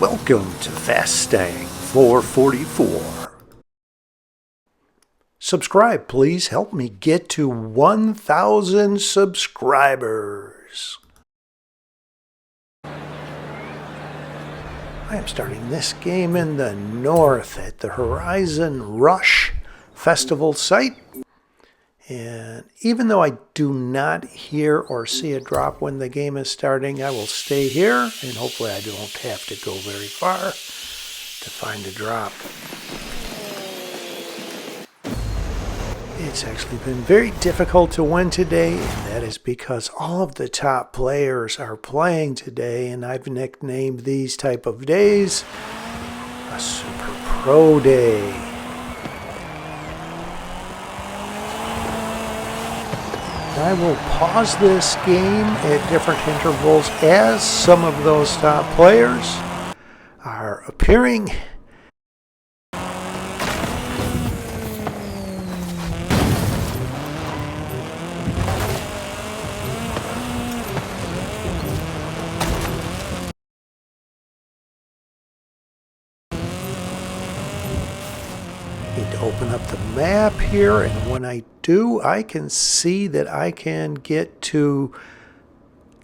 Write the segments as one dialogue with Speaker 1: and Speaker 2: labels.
Speaker 1: Welcome to Fastang 444. Subscribe, please. Help me get to 1,000 subscribers. I am starting this game in the north at the Horizon Rush Festival site. And even though I do not hear or see a drop when the game is starting, I will stay here, and hopefully I don't have to go very far to find a drop. It's actually been very difficult to win today, and that is because all of the top players are playing today, and I've nicknamed these type of days a Super Pro Day. I will pause this game at different intervals as some of those top players are appearing. Need to open up the map here, and when I do, I can see that I can get to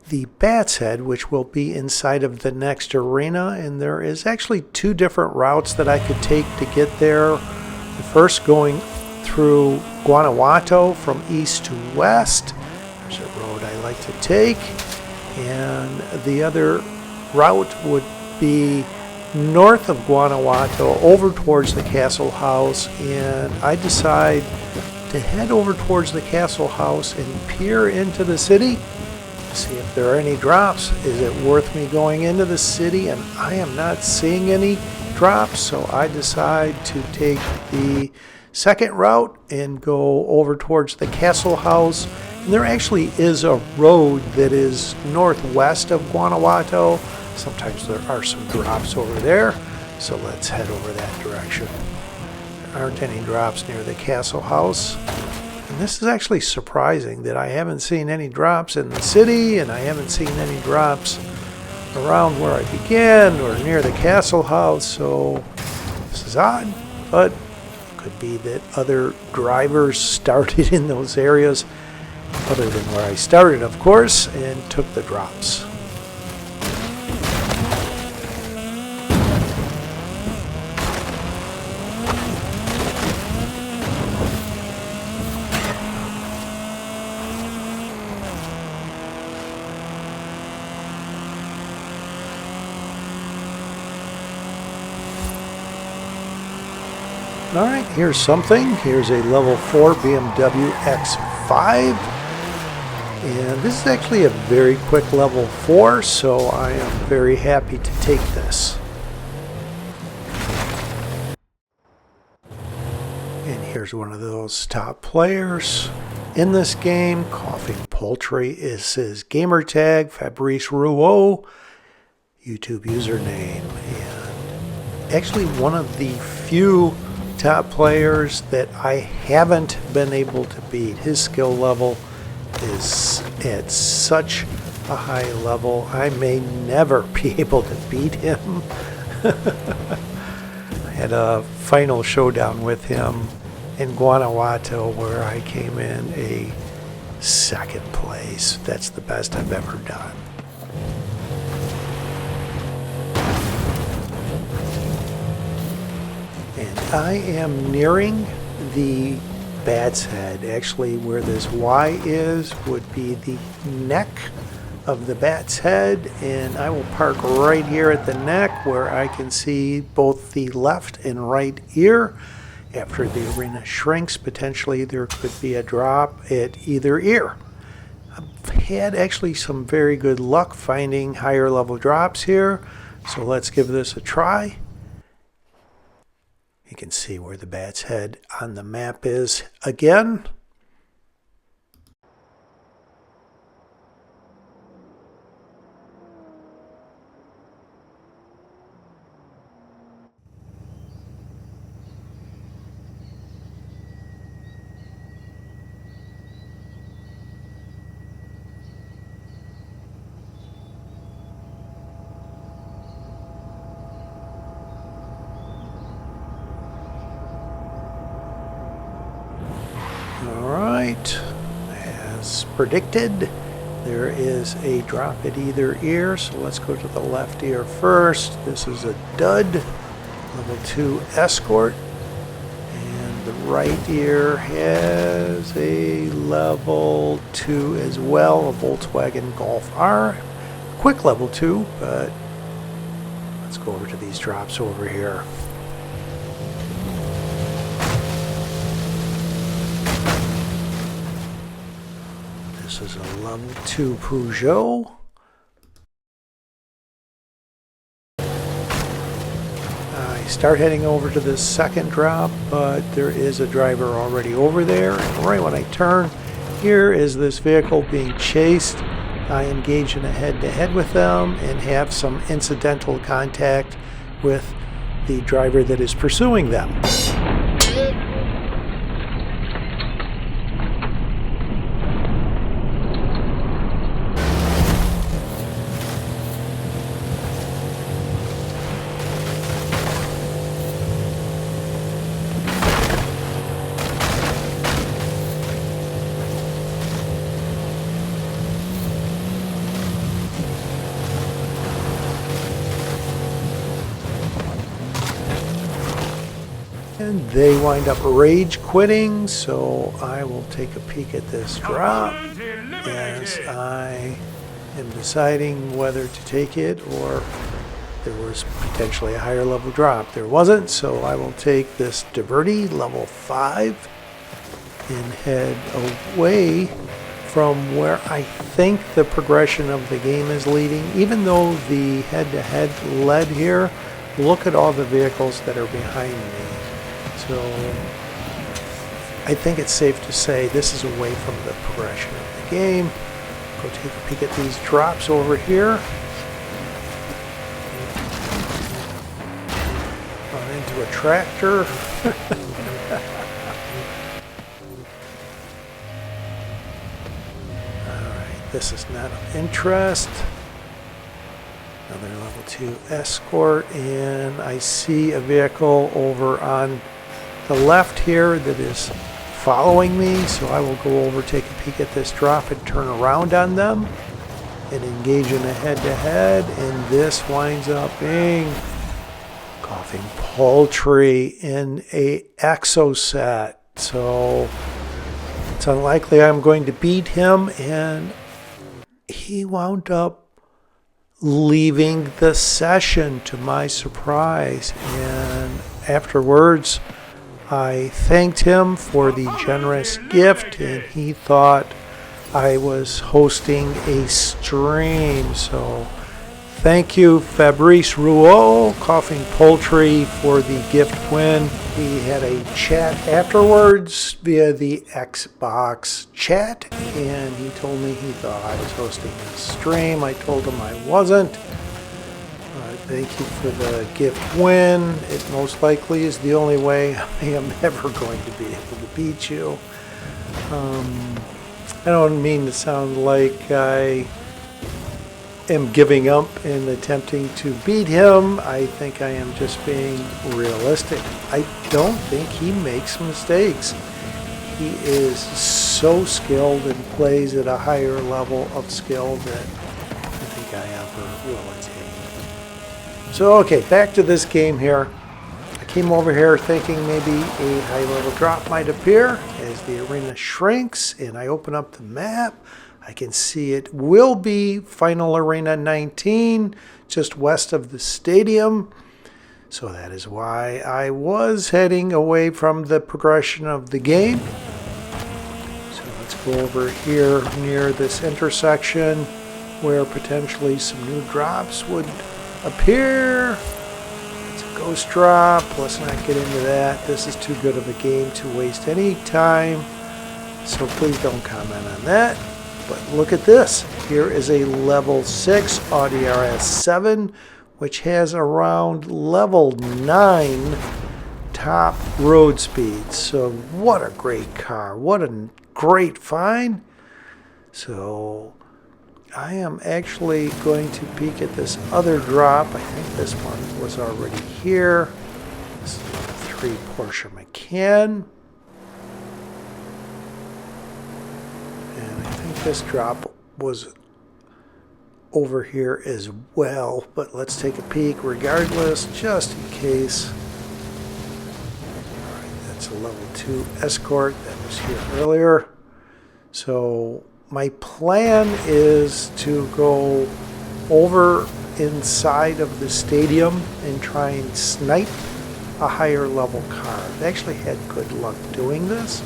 Speaker 1: the Bat's Head, which will be inside of the next arena, and there is actually two different routes that I could take to get there. The first going through Guanajuato from east to west. There's a road I like to take, and the other route would be north of Guanajuato over towards the Castle House, and I decide to head over towards the Castle House and peer into the city, see if there are any drops. Is it worth me going into the city? And I am not seeing any drops, so I decide to take the second route and go over towards the Castle House. And there actually is a road that is northwest of Guanajuato. Sometimes there are some drops over there, so let's head over that direction. There aren't any drops near the Castle House. And this is actually surprising that I haven't seen any drops in the city, and I haven't seen any drops around where I began or near the Castle House, so this is odd, but could be that other drivers started in those areas other than where I started, of course, and took the drops. Alright, here's something. Here's a level 4 BMW X5. And this is actually a very quick level 4, so I am very happy to take this. And here's one of those top players in this game. CoughingPoultry is his gamer tag. Fabrice Rouault, YouTube username. And actually one of the few top players that I haven't been able to beat. His skill level is at such a high level, I may never be able to beat him. I had a final showdown with him in Guanajuato where I came in a second place. That's the best I've ever done. And I am nearing the Bat's Head. Actually, where this Y is would be the neck of the Bat's Head, and I will park right here at the neck where I can see both the left and right ear. After the arena shrinks, potentially there could be a drop at either ear. I've had actually some very good luck finding higher level drops here, so let's give this a try. You can see where the Bat's Head on the map is again. predicted. There is a drop at either ear, so let's go to the left ear first. This is a dud, level 2 escort. And the right ear has a level 2 as well, a Volkswagen Golf R. Quick level 2, but let's go over to these drops over here. This is a level 2 Peugeot. I start heading over to the second drop, but there is a driver already over there. And right when I turn, here is this vehicle being chased. I engage in a head-to-head with them and have some incidental contact with the driver that is pursuing them. And they wind up rage quitting, so I will take a peek at this drop as I am deciding whether to take it, or there was potentially a higher level drop. There wasn't, so I will take this Diverty level 5 and head away from where I think the progression of the game is leading. Even though the head-to-head led here, look at all the vehicles that are behind me. So I think it's safe to say this is away from the progression of the game. Go take a peek at these drops over here. Run into a tractor. Alright, this is not of interest. Another level 2 escort, and I see a vehicle over on the left here that is following me, so I will go over, take a peek at this drop and turn around on them and engage in a head-to-head, and this winds up being CoughingPoultry in a exo set. So it's unlikely I'm going to beat him, and he wound up leaving the session to my surprise, and afterwards I thanked him for the generous gift, and he thought I was hosting a stream. So thank you, Fabrice Rouault, CoughingPoultry, for the gift win. We had a chat afterwards via the Xbox chat, and he told me he thought I was hosting a stream. I told him I wasn't. Thank you for the gift win. It most likely is the only way I am ever going to be able to beat you. I don't mean to sound like I am giving up and attempting to beat him. I think I am just being realistic. I don't think he makes mistakes. He is so skilled and plays at a higher level of skill that I think I ever will attain. So, okay, back to this game here. I came over here thinking maybe a high level drop might appear as the arena shrinks, and I open up the map. I can see it will be Final Arena 19, just west of the stadium. So that is why I was heading away from the progression of the game. So let's go over here near this intersection where potentially some new drops would appear. It's a ghost drop. Let's not get into that. This is too good of a game to waste any time. So please don't comment on that. But look at this. Here is a level 6 Audi RS7, which has around level 9 top road speed. So what a great car. What a great find. So I am actually going to peek at this other drop. I think this one was already here. This is a 3 Porsche Macan. And I think this drop was over here as well, but let's take a peek regardless, just in case. All right, that's a level 2 escort that was here earlier. So my plan is to go over inside of the stadium and try and snipe a higher level car. I've actually had good luck doing this.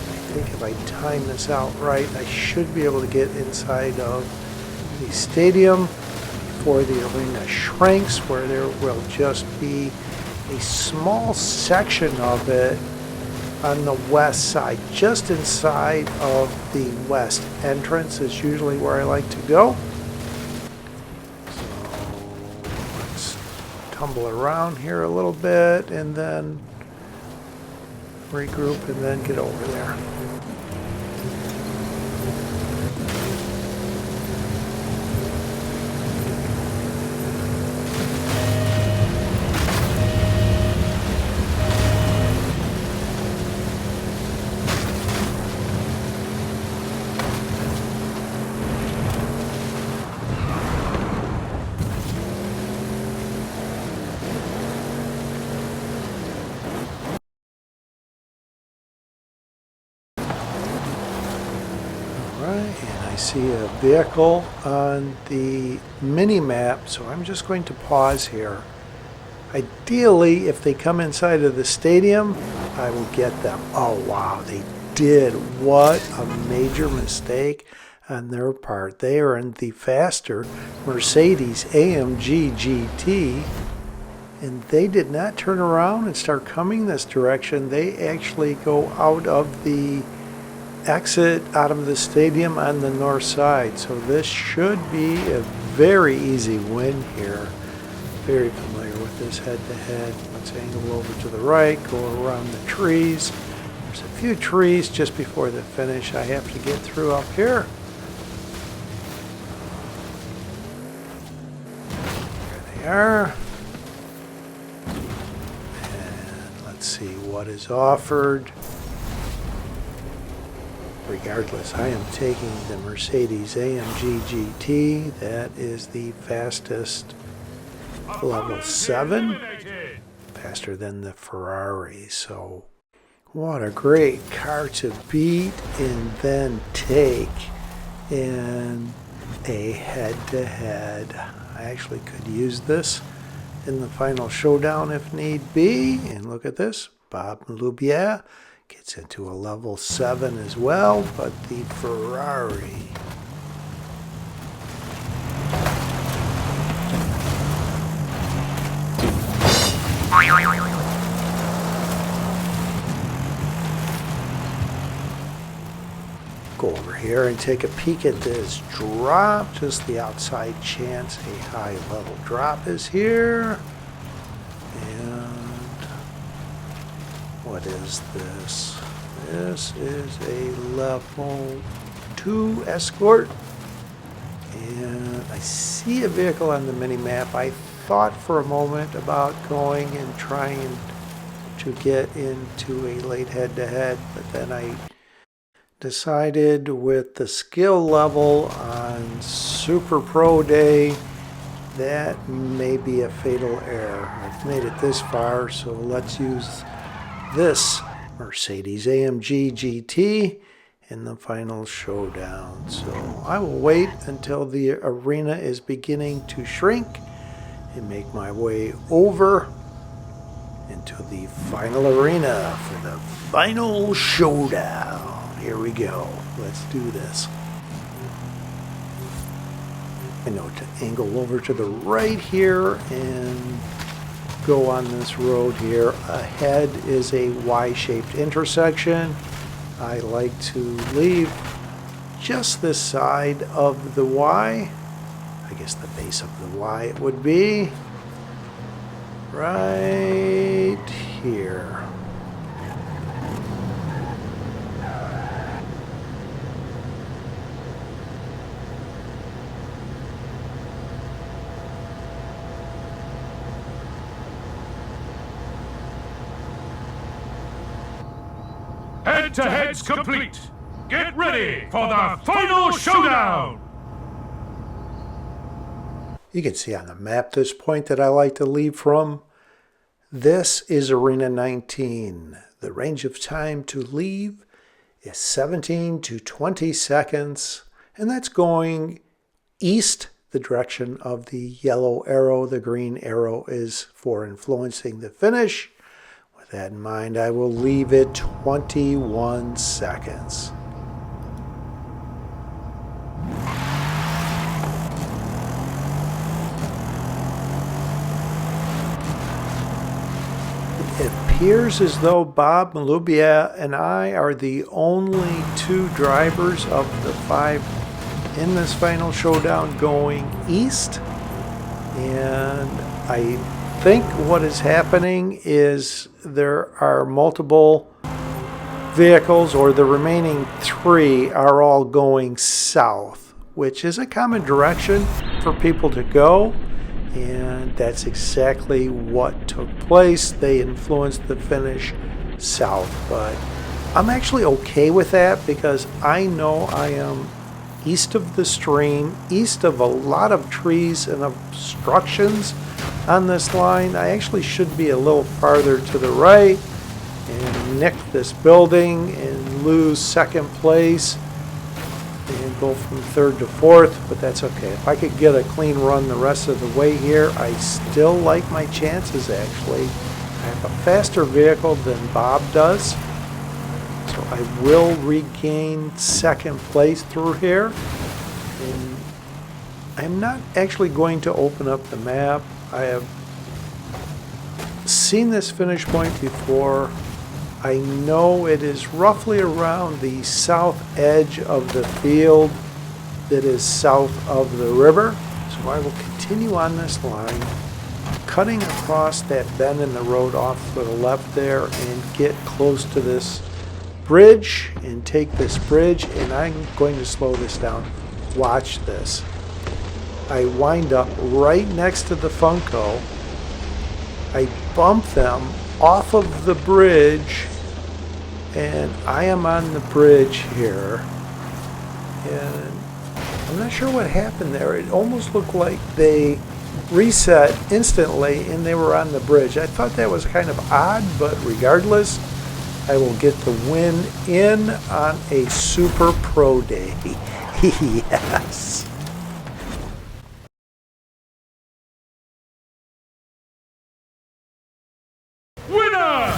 Speaker 1: I think if I time this out right, I should be able to get inside of the stadium before the arena shrinks, where there will just be a small section of it on the west side. Just inside of the west entrance is usually where I like to go. Tumble around here a little bit and then regroup and then get over there. And I see a vehicle on the mini-map, so I'm just going to pause here. Ideally, if they come inside of the stadium, I will get them. Oh wow, they did. What a major mistake on their part. They are in the faster Mercedes AMG GT, and they did not turn around and start coming this direction. They actually go out of the exit out of the stadium on the north side. So this should be a very easy win here. Very familiar with this head-to-head. Let's angle over to the right, go around the trees. There's a few trees just before the finish I have to get through up here. There they are. And let's see what is offered. Regardless, I am taking the Mercedes AMG GT. That is the fastest level 7. Faster than the Ferrari. So what a great car to beat and then take in a head-to-head. I actually could use this in the final showdown if need be. And look at this. Bobmaloubier gets into a level 7 as well, but the Ferrari. Go over here and take a peek at this drop. Just the outside chance a high level drop is here. What is this? This is a level 2 escort. And I see a vehicle on the mini-map. I thought for a moment about going and trying to get into a late head-to-head, but then I decided with the skill level on Super Pro Day, that may be a fatal error. I've made it this far, so let's use this Mercedes AMG GT in the final showdown. So I will wait until the arena is beginning to shrink and make my way over into the final arena for the final showdown. Here we go. Let's do this. I know to angle over to the right here and go on this road here. Ahead is a Y-shaped intersection. I like to leave just this side of the Y. I guess the base of the Y it would be. Right here.
Speaker 2: Head-to-head's complete. Get ready for the final showdown!
Speaker 1: You can see on the map this point that I like to leave from. This is Arena 19. The range of time to leave is 17 to 20 seconds, and that's going east, the direction of the yellow arrow. The green arrow is for influencing the finish. With that in mind, I will leave it 21 seconds. It appears as though Bob Maloubier and I are the only two drivers of the 5 in this final showdown going east. And I think what is happening is there are multiple vehicles, or the remaining 3 are all going south, which is a common direction for people to go. And that's exactly what took place. They influenced the finish south. But I'm actually okay with that because I know I am east of the stream, east of a lot of trees and obstructions on this line. I actually should be a little farther to the right and nick this building and lose second place and go from 3rd to 4th, but that's okay. If I could get a clean run the rest of the way here, I still like my chances actually. I have a faster vehicle than Bob does, so I will regain 2nd place through here. And I'm not actually going to open up the map. I have seen this finish point before. I know it is roughly around the south edge of the field that is south of the river. So I will continue on this line, cutting across that bend in the road off to the left there and get close to this bridge and take this bridge, and I'm going to slow this down. Watch this. I wind up right next to the Funko. I bump them off of the bridge, and I am on the bridge here, and I'm not sure what happened there. It almost looked like they reset instantly and they were on the bridge. I thought that was kind of odd, but regardless, I will get the win in on a super pro day. Yes.
Speaker 2: Winner!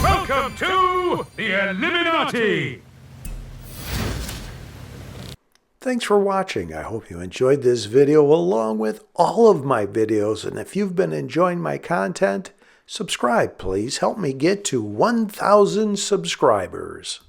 Speaker 2: Welcome to the Illuminati!
Speaker 1: Thanks for watching. I hope you enjoyed this video along with all of my videos. And if you've been enjoying my content, subscribe, please. Help me get to 1,000 subscribers.